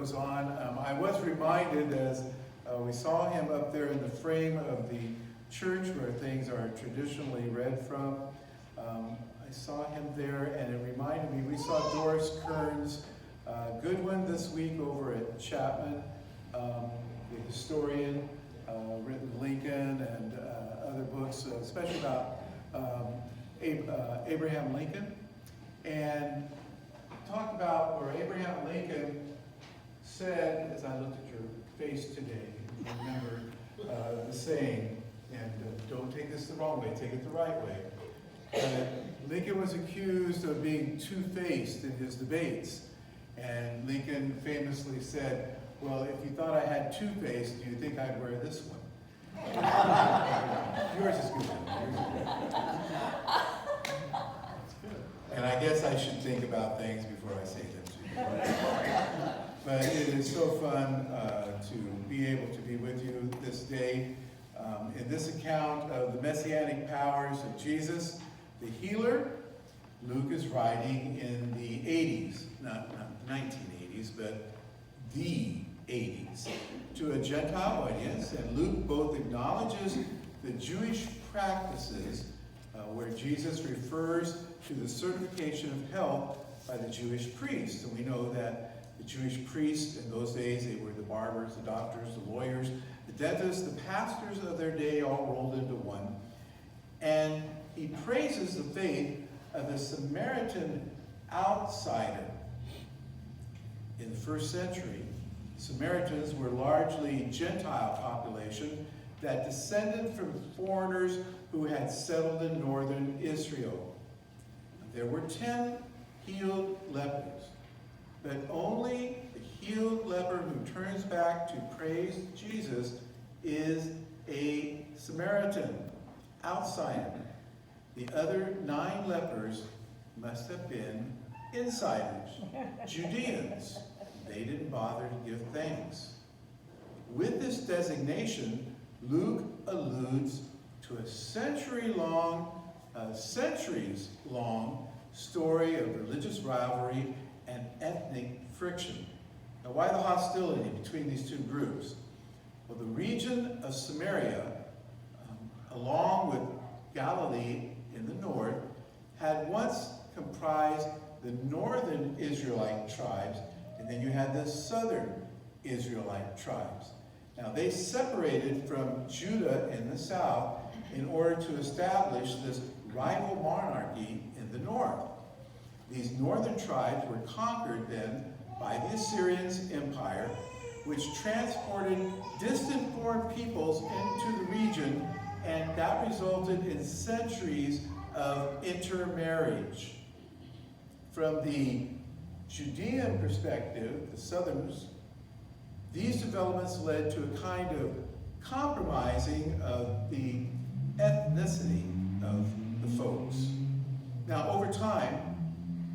goes on. I was reminded as we saw him up there in the frame of the church where things are traditionally read from. I saw him there, and it reminded me, we saw Doris Kearns Goodwin this week over at Chapman, the historian, written Lincoln and other books, especially about Abraham Lincoln, and talk about where Abraham Lincoln said, as I looked at your face today, remember the saying, and don't take this the wrong way, take it the right way. Lincoln was accused of being two-faced in his debates, and Lincoln famously said, well, if you thought I had two-faced, do you think I'd wear this one? Yours is good. And I guess I should think about things before I say them to you. But it is so fun to be able to be with you this day. In this account of the messianic powers of Jesus, the healer, Luke is writing in the 80s, not 1980s, but the 80s, to a Gentile audience. And Luke both acknowledges the Jewish practices where Jesus refers to the certification of health by the Jewish priests. And we know that the Jewish priests in those days, they were the barbers, the doctors, the lawyers, the dentists, the pastors of their day, all rolled into one. And he praises the faith of the Samaritan outsider. In the first century, Samaritans were largely Gentile population that descended from foreigners who had settled in northern Israel. There were 10 healed lepers, but only the healed leper who turns back to praise Jesus is a Samaritan, outsider. The other 9 lepers must have been insiders, Judeans. They didn't bother to give thanks. With this designation, Luke alludes to a centuries-long story of religious rivalry and ethnic friction. Now, why the hostility between these two groups? Well, the region of Samaria, along with Galilee in the north, had once comprised the northern Israelite tribes, and then you had the southern Israelite tribes. Now, they separated from Judah in the south in order to establish this rival monarchy in the north. These northern tribes were conquered then by the Assyrian Empire, which transported distant foreign peoples into the region, and that resulted in centuries of intermarriage. From the Judean perspective, the Southerners, these developments led to a kind of compromising of the ethnicity of the folks. Now, over time,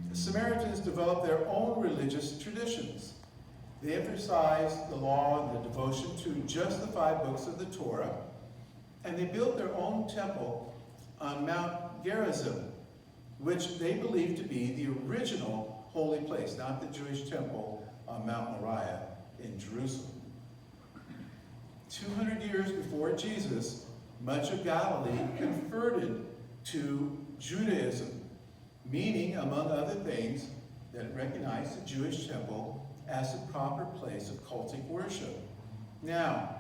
the Samaritans developed their own religious traditions. They emphasized the law and the devotion to just the 5 books of the Torah, and they built their own temple on Mount Gerizim, which they believed to be the original holy place, not the Jewish temple on Mount Moriah in Jerusalem. 200 years before Jesus, much of Galilee converted to Judaism, meaning, among other things, that it recognized the Jewish temple as the proper place of cultic worship. Now,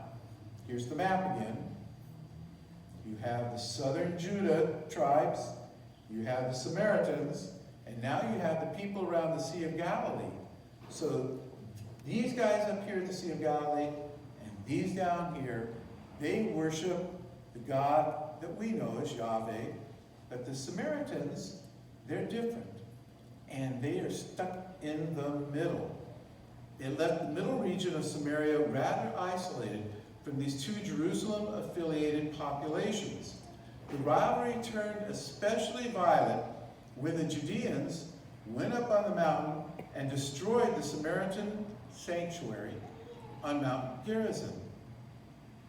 here's the map again. You have the southern Judah tribes, you have the Samaritans, and now you have the people around the Sea of Galilee. So these guys up here at the Sea of Galilee and these down here, they worship the God that we know as Yahweh, but the Samaritans, they're different, and they are stuck in the middle. It left the middle region of Samaria rather isolated from these two Jerusalem-affiliated populations. The rivalry turned especially violent when the Judeans went up on the mountain and destroyed the Samaritan sanctuary on Mount Gerizim.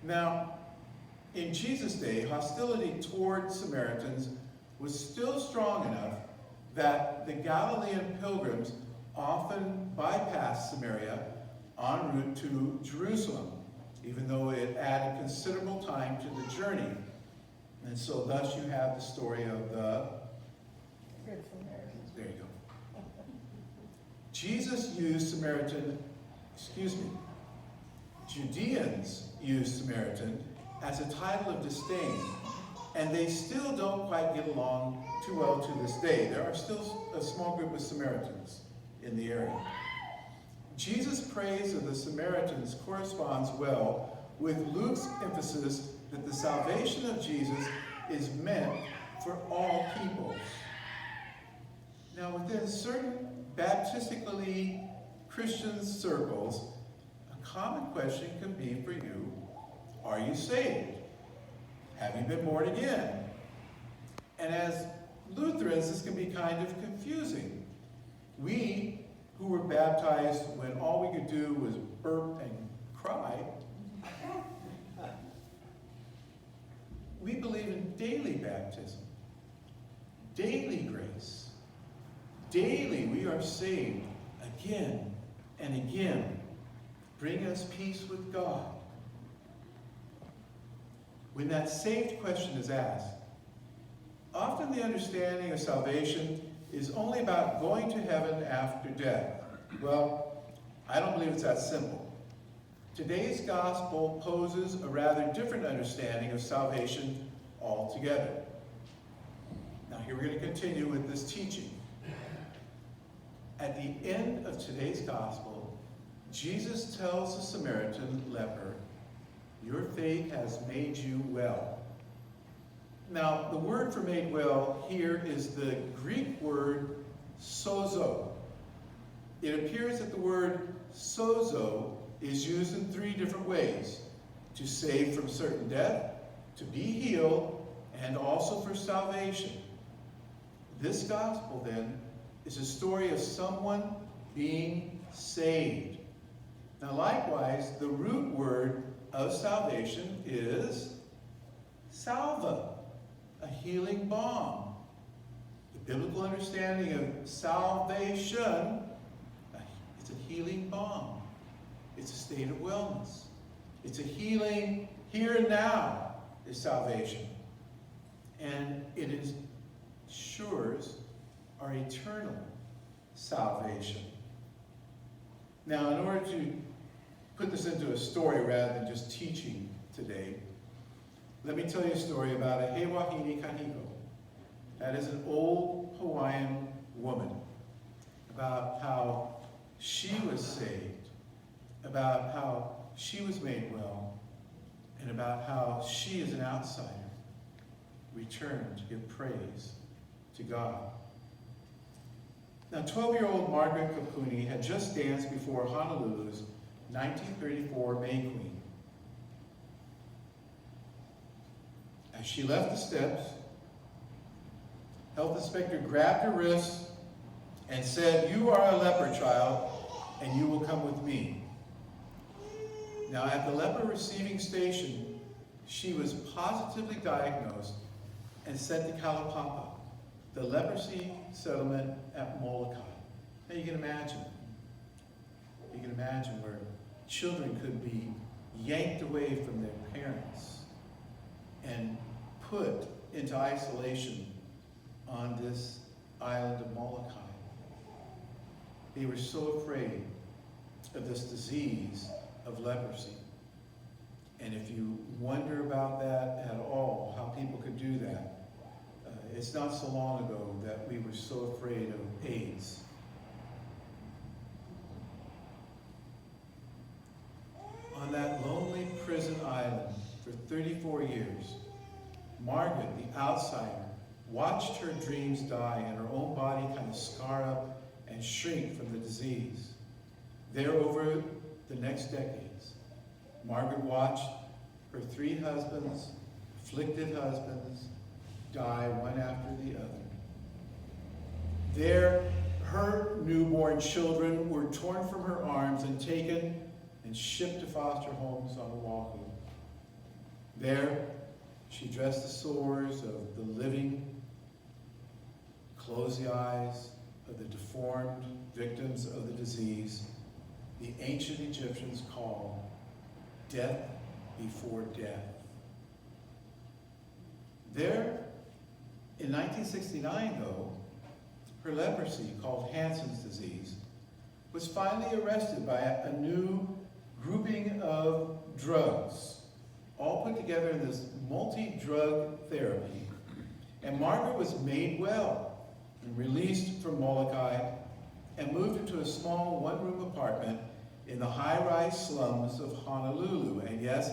Now, in Jesus' day, hostility toward Samaritans was still strong enough that the Galilean pilgrims often bypassed Samaria en route to Jerusalem, even though it added considerable time to the journey. And so thus you have the story of the Good Samaritan. There you go. Jesus used Judeans used Samaritan as a title of disdain, and they still don't quite get along too well to this day. There are still a small group of Samaritans in the area. Jesus' praise of the Samaritans corresponds well with Luke's emphasis that the salvation of Jesus is meant for all peoples. Now, within certain Baptistically Christian circles, a common question can be for you, are you saved? Have you been born again? And as Lutherans, this can be kind of confusing. We, who were baptized when all we could do was burp and cry, we believe in daily baptism, daily grace. Daily we are saved again and again. Bring us peace with God. When that saved question is asked, often the understanding of salvation is only about going to heaven after death. Well, I don't believe it's that simple. Today's gospel poses a rather different understanding of salvation altogether. Now here we're going to continue with this teaching. At the end of today's gospel, Jesus tells the Samaritan leper, "Your faith has made you well." Now, the word for made well here is the Greek word sozo. It appears that the word sozo is used in three different ways: to save from certain death, to be healed, and also for salvation. This gospel, then, is a story of someone being saved. Now, likewise, the root word of salvation is salva, a healing balm. The biblical understanding of salvation, it's a healing balm. It's a state of wellness. It's a healing here and now is salvation. And it ensures our eternal salvation. Now, in order to put this into a story rather than just teaching today, let me tell you a story about a Hewahini Kahiko. That is an old Hawaiian woman, about how she was saved, about how she was made well, and about how she, as an outsider, returned to give praise to God. Now, 12-year-old Margaret Kapuni had just danced before Honolulu's 1934 May Queen. As she left the steps, health inspector grabbed her wrist and said, "You are a leper, child, and you will come with me." Now, at the leper receiving station, she was positively diagnosed and sent to Kalapapa, the leprosy settlement at Molokai. Now you can imagine where children could be yanked away from their parents and put into isolation on this island of Molokai. They were so afraid of this disease of leprosy. And if you wonder about that at all, how people could do that, it's not so long ago that we were so afraid of AIDS. On that lonely prison island for 34 years, Margaret, the outsider, watched her dreams die and her own body kind of scar up and shrink from the disease. There, over the next decades, Margaret watched her 3 husbands, afflicted husbands, die one after the other. There, her newborn children were torn from her arms and taken and shipped to foster homes on Oahu. There, she dressed the sores of the living, closed the eyes of the deformed victims of the disease, the ancient Egyptians called death before death. There, in 1969 though, her leprosy, called Hansen's disease, was finally arrested by a new grouping of drugs, all put together in this multi-drug therapy. And Margaret was made well and released from Molokai and moved into a small one-room apartment in the high-rise slums of Honolulu. And yes,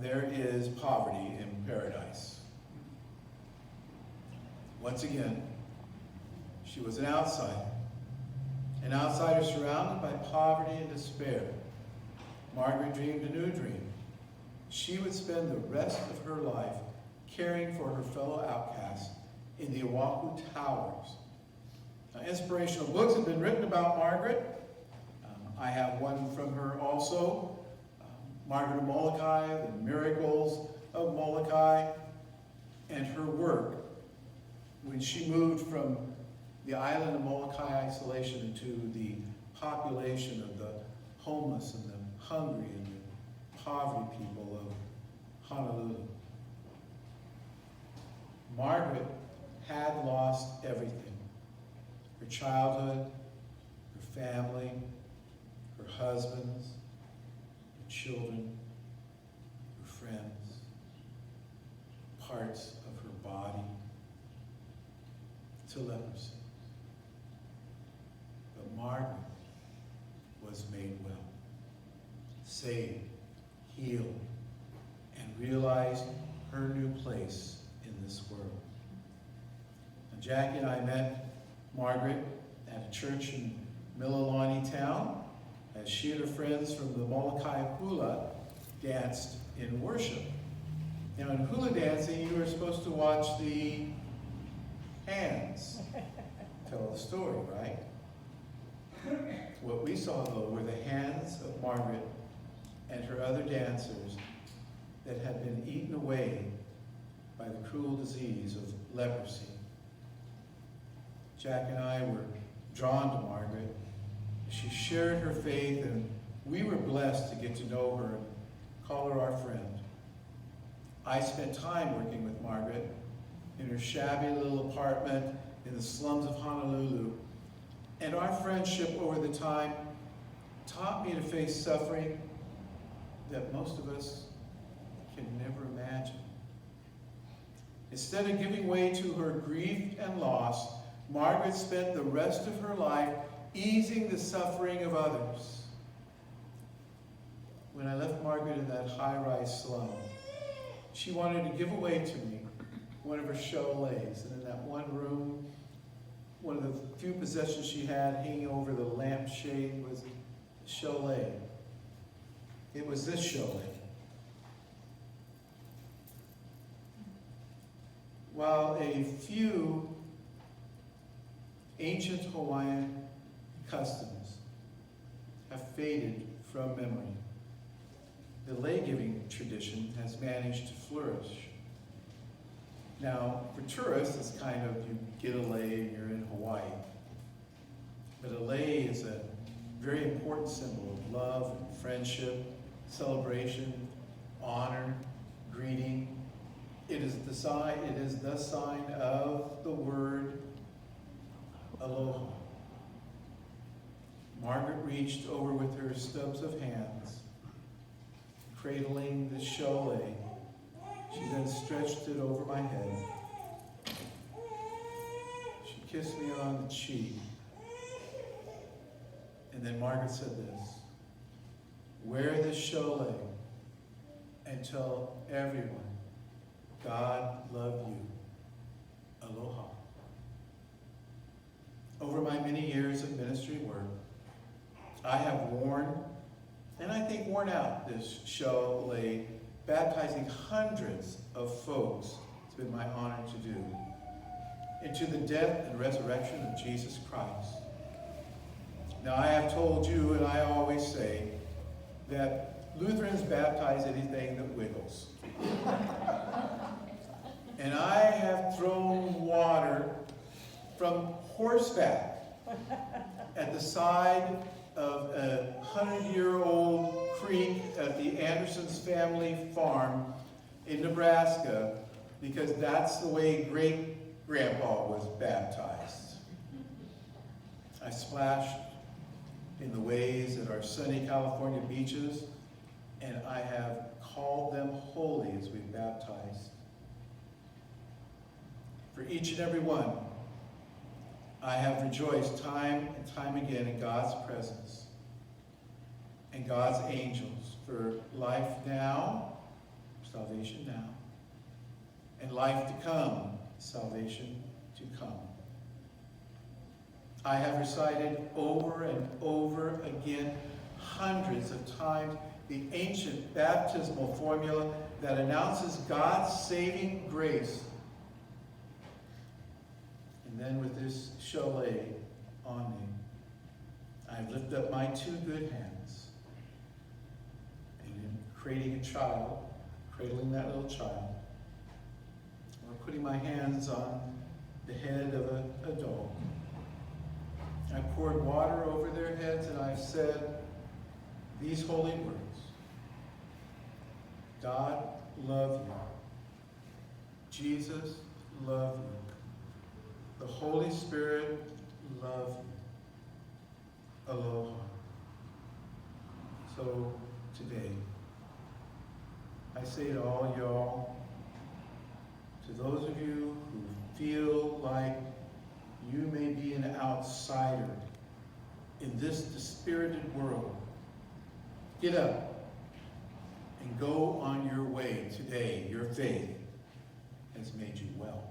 there is poverty in paradise. Once again, she was an outsider surrounded by poverty and despair. Margaret dreamed a new dream. She would spend the rest of her life caring for her fellow outcasts in the Oahu Towers. Now, inspirational books have been written about Margaret. I have one from her also, Margaret of Molokai, The Miracles of Molokai, and her work when she moved from the island of Molokai isolation into the population of the homeless and the hungry and the poverty people of Honolulu. Margaret had lost everything. Her childhood, her family, her husbands, her children, her friends, parts of her body, to leprosy. But Margaret was made well, saved, healed, and realized her new place in this world. And Jackie and I met Margaret at a church in Mililani town as she and her friends from the Molokai hula danced in worship. Now in hula dancing, you were supposed to watch the hands tell the story, right? What we saw, though, were the hands of Margaret and her other dancers that had been eaten away by the cruel disease of leprosy. Jack and I were drawn to Margaret. She shared her faith, and we were blessed to get to know her and call her our friend. I spent time working with Margaret in her shabby little apartment in the slums of Honolulu, and our friendship over the time taught me to face suffering that most of us can never imagine. Instead of giving way to her grief and loss, Margaret spent the rest of her life easing the suffering of others. When I left Margaret in that high-rise slum, she wanted to give away to me one of her chalets, and in that one room, one of the few possessions she had hanging over the lampshade was a chalet. It was this chalet. While a few ancient Hawaiian customs have faded from memory, the lei-giving tradition has managed to flourish. Now, for tourists, it's kind of, you get a lei and you're in Hawaii. But a lei is a very important symbol of love and friendship, celebration, honor, greeting. It is the sign of the word aloha. Margaret reached over with her stubs of hands, cradling the chalet. She then stretched it over my head. She kissed me on the cheek. And then Margaret said this: wear this chalet and tell everyone God loved you. Aloha. Over my many years of ministry work, I have worn, and I think worn out, this chalet, baptizing hundreds of folks. It's been my honor to do, into the death and resurrection of Jesus Christ. Now, I have told you, and I always say, that Lutherans baptize anything that wiggles. And I have thrown water from horseback at the side of a 100-year-old creek at the Anderson's family farm in Nebraska, because that's the way great-grandpa was baptized. I splashed in the waves at our sunny California beaches, and I have called them holy as we baptized. For each and every one, I have rejoiced time and time again in God's presence and God's angels for life now, salvation now, and life to come, salvation to come. I have recited over and over again, hundreds of times, the ancient baptismal formula that announces God's saving grace. And then with this chalet on me, I lift up my two good hands. And in cradling a child, cradling that little child, or putting my hands on the head of an adult, I poured water over their heads and I said these holy words. God love you. Jesus love you. The Holy Spirit love you. Aloha. So today, I say to all y'all, to those of you who feel like you may be an outsider in this dispirited world, get up and go on your way today. Your faith has made you well.